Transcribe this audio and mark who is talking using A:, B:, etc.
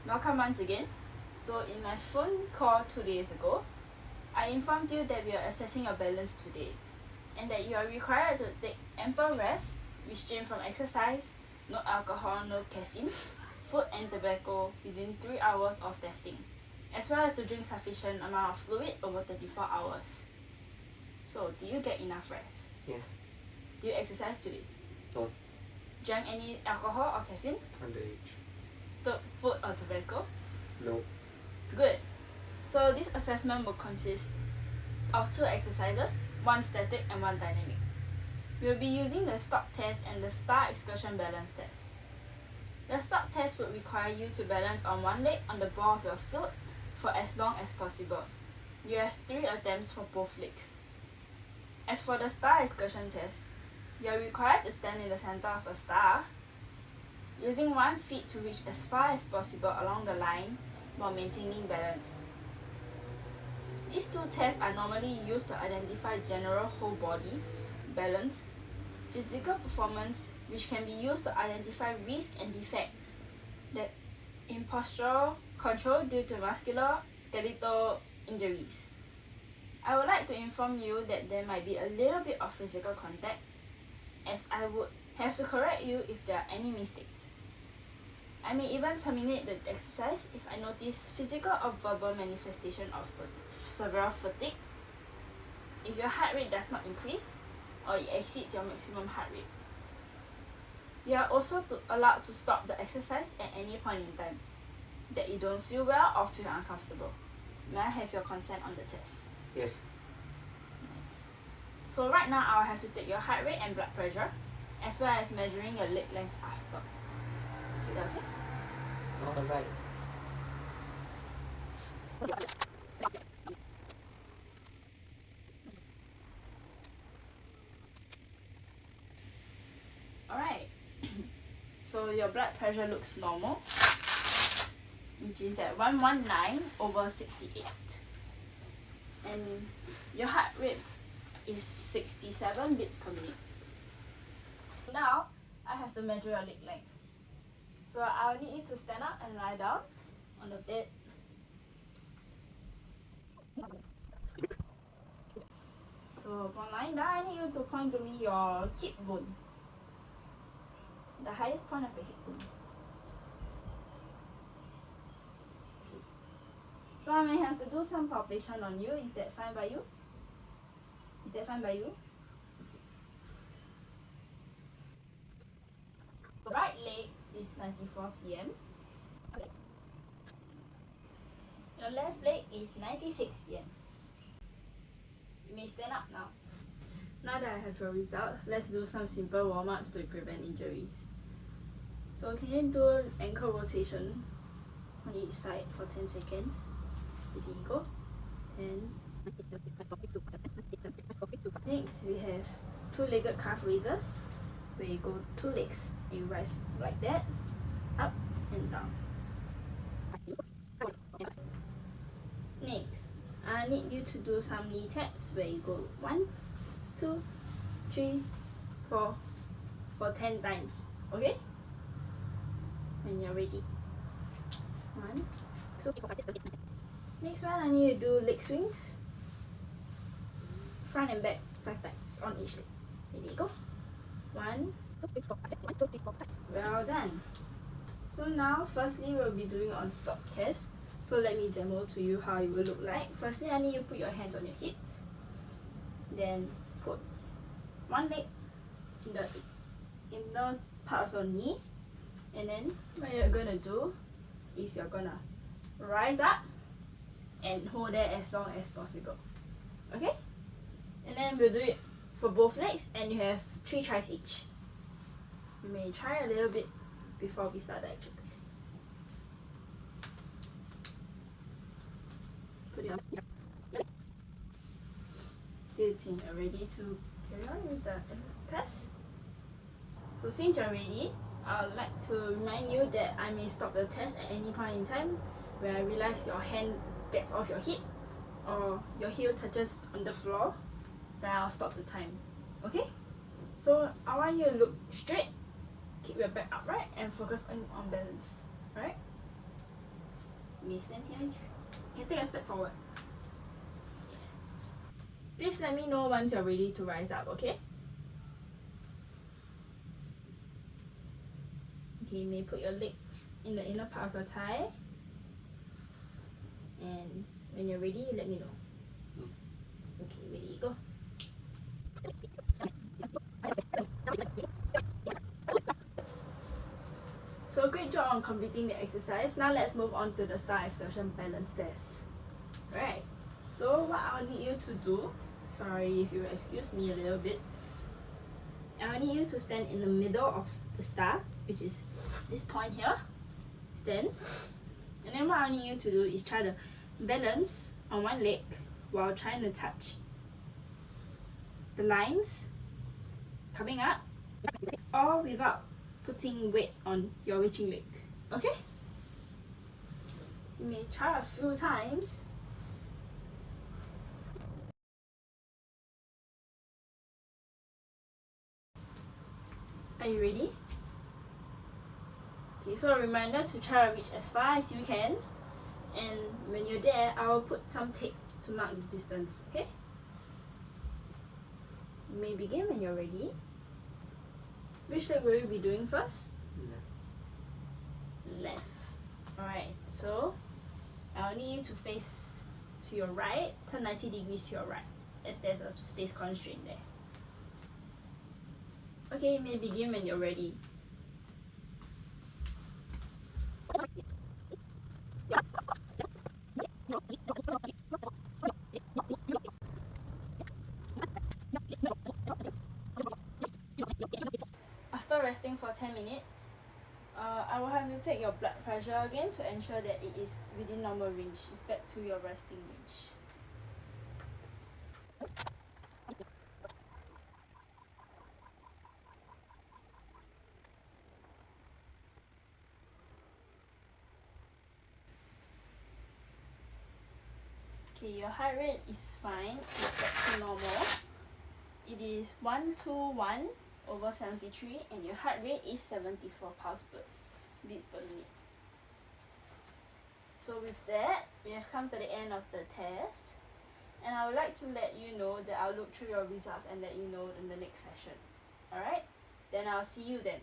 A: Welcome once again. So in my phone call 2 days ago, I informed you that we are assessing your balance today and that you are required to take ample rest, restrain from exercise, no alcohol, no caffeine, food and tobacco within 3 hours of testing, as well as to drink sufficient amount of fluid over 24 hours. So, do you get enough rest?
B: Yes.
A: Do you exercise today?
B: No.
A: Drank any alcohol or caffeine?
B: Underage.
A: Took food or tobacco?
B: No.
A: Good. So this assessment will consist of 2 exercises, one static and one dynamic. We'll be using the stock test and the star excursion balance test. The stock test would require you to balance on one leg on the ball of your foot for as long as possible. You have 3 attempts for both legs. As for the star excursion test, you are required to stand in the center of a star, using one foot to reach as far as possible along the line while maintaining balance. These 2 tests are normally used to identify general whole body, balance, physical performance, which can be used to identify risks and defects that in postural control due to musculoskeletal injuries. I would like to inform you that there might be a little bit of physical contact, as I would have to correct you if there are any mistakes. I may even terminate the exercise if I notice physical or verbal manifestation of severe fatigue, if your heart rate does not increase or it exceeds your maximum heart rate. You are also allowed to stop the exercise at any point in time that you don't feel well or feel uncomfortable. May I have your consent on the test?
B: Yes.
A: Nice. So right now I'll have to take your heart rate and blood pressure, as well as measuring your leg length after. Is that okay?
B: Alright.
A: Alright. So your blood pressure looks normal, which is at 119/68. And your heart rate is 67 beats per minute. Now, I have to measure your leg length. So I'll need you to stand up and lie down on the bed. So upon lying down, I need you to point to me your hip bone. The highest point of your hip bone. Okay. So I may have to do some palpation on you. Is that fine by you? Is that fine by you? So right leg is 94 cm. Your left leg is 96 cm. You may stand up now. Now that I have your result, let's do some simple warm-ups to prevent injuries. So can you do ankle rotation on each side for 10 seconds? Ready, go. 10. Next, we have 2-legged calf raises, where you go 2 legs and you rise like that, up and down. Next, I need you to do some knee taps, where you go 1, 2, 3, 4 for 10 times. Okay? When you're ready. 1, 2, 3, 4, 5, 6, 7, 8, 9. Next one, I need you to do leg swings, front and back 5 times on each leg. Ready, go. 1, 2, 3, 4, 5, 1, 2, 3, 4, 5. Well done. So now, firstly, we'll be doing on stock test. So let me demo to you how it will look like. Firstly, I need you to put your hands on your hips. Then put one leg in the inner part of your knee. And then what you're gonna do is you're gonna rise up and hold there as long as possible. Okay? And then we'll do it for both legs, and you have 3 tries each. You may try a little bit before we start the actual test. Put it on. Do you think you're ready to carry on with the test? So since you're ready, I would like to remind you that I may stop the test at any point in time where I realize your hand gets off your hip or your heel touches on the floor. Then I'll stop the time. Okay? So I want you to look straight, keep your back upright, and focus on balance. Alright? may stand here. You can take a step forward. Yes. Please let me know once you're ready to rise up, okay? Okay, you may put your leg in the inner part of your thigh. And when you're ready, let me know. Okay, ready, go. So great job on completing the exercise. Now let's move on to the star excursion balance test. Right. So what I'll need you to do, sorry if you excuse me a little bit, I'll need you to stand in the middle of the star, which is this point here. Stand. And then what I need you to do is try to balance on one leg while trying to touch the lines coming up, all without putting weight on your reaching leg. Okay? You may try a few times. Are you ready? Okay, so a reminder to try to reach as far as you can. And when you're there, I will put some tapes to mark the distance, okay? You may begin when you're ready. Which leg will you be doing first? Left. Alright, so I'll need you to face to your right, turn 90 degrees to your right, as there's a space constraint there. Okay, you may begin when you're ready. After resting for 10 minutes, I will have you take your blood pressure again to ensure that it is within normal range. It's back to your resting range. Okay, your heart rate is fine. It's back to normal. It is 121/73 and your heart rate is 74 beats per minute. So with that, we have come to the end of the test. And I would like to let you know that I'll look through your results and let you know in the next session. Alright? Then I'll see you then.